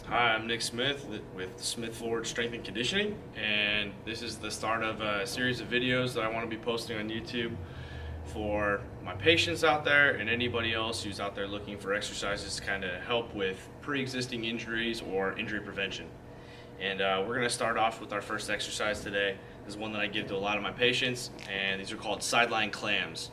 Hi, I'm Nick Smith with Smithforgedsc Strength and Conditioning, and this is the start of a series of videos that I want to be posting on YouTube for my patients out there and anybody else who's out there looking for exercises to kind of help with pre-existing injuries or injury prevention. And we're going to start off with our first exercise today. This is one that I give to a lot of my patients, and these are called sideline clams.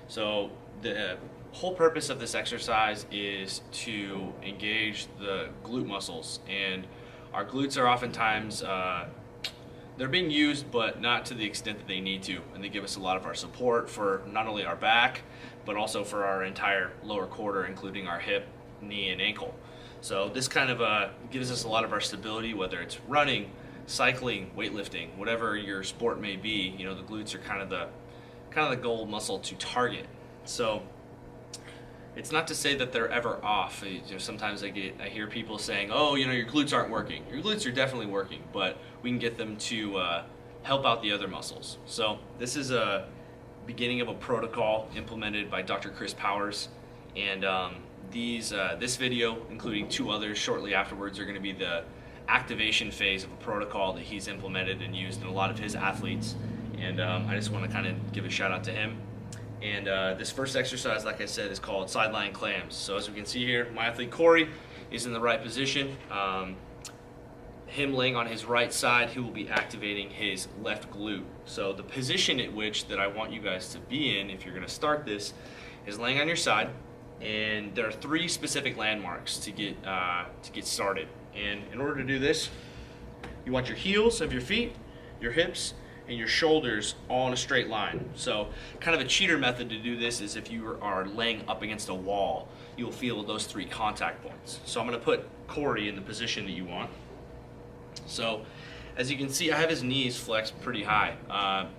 So the whole purpose of this exercise is to engage the glute muscles, and our glutes are oftentimes they're being used, but not to the extent that they need to, and they give us a lot of our support for not only our back but also for our entire lower quarter, including our hip, knee, and ankle. So this kind of gives us a lot of our stability, whether it's running, cycling, weightlifting, whatever your sport may be. You know, the glutes are kind of the goal muscle to target. So it's not to say that they're ever off. You know, sometimes I hear people saying, "Oh, you know, your glutes aren't working." Your glutes are definitely working, but we can get them to help out the other muscles. So this is a beginning of a protocol implemented by Dr. Chris Powers, and this video, including two others shortly afterwards, are going to be the activation phase of a protocol that he's implemented and used in a lot of his athletes. And I just want to kind of give a shout out to him. And this first exercise, like I said, is called sideline clams. So as we can see here, my athlete Corey is in the right position. Him laying on his right side, he will be activating his left glute. So the position at which that I want you guys to be in, if you're going to start this, is laying on your side. And there are three specific landmarks to get started. And in order to do this, you want your heels of your feet, your hips, and your shoulders all in a straight line. So kind of a cheater method to do this is if you are laying up against a wall, you'll feel those three contact points. So I'm going to put Corey in the position that you want. So as you can see, I have his knees flexed pretty high.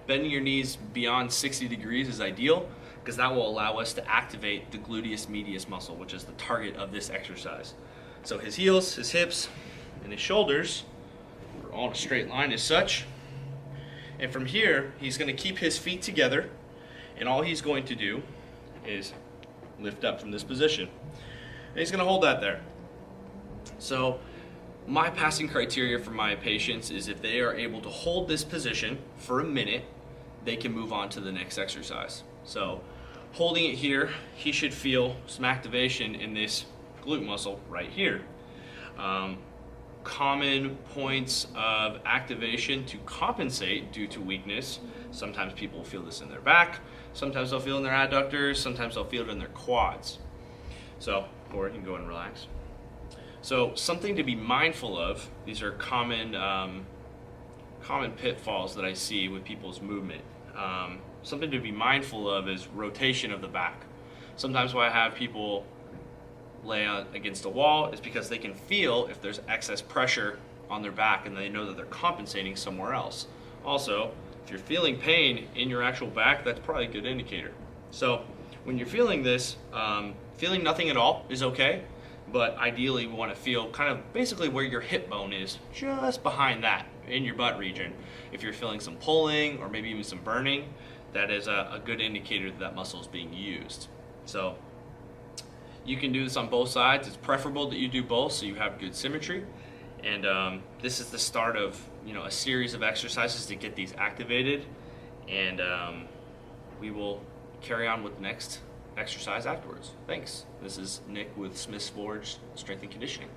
Bending your knees beyond 60 degrees is ideal because that will allow us to activate the gluteus medius muscle, which is the target of this exercise. So his heels, his hips, and his shoulders are all in a straight line as such. And from here, he's going to keep his feet together, and all he's going to do is lift up from this position. And he's going to hold that there. So my passing criteria for my patients is if they are able to hold this position for a minute, they can move on to the next exercise. So holding it here, he should feel some activation in this glute muscle right here. Common points of activation to compensate due to weakness. Sometimes people feel this in their back, sometimes they'll feel it in their adductors, sometimes they'll feel it in their quads. So, Corey, you can go and relax. So, something to be mindful of, these are common pitfalls that I see with people's movement. Something to be mindful of is rotation of the back. Sometimes when I have people lay against a wall is because they can feel if there's excess pressure on their back and they know that they're compensating somewhere else. Also, if you're feeling pain in your actual back, that's probably a good indicator. So when you're feeling this, feeling nothing at all is okay, but ideally we want to feel kind of basically where your hip bone is, just behind that in your butt region. If you're feeling some pulling or maybe even some burning, that is a good indicator that that muscle is being used. So you can do this on both sides. It's preferable that you do both so you have good symmetry. And this is the start of a series of exercises to get these activated. And we will carry on with the next exercise afterwards. Thanks. This is Nick with Smithforgedsc Strength and Conditioning.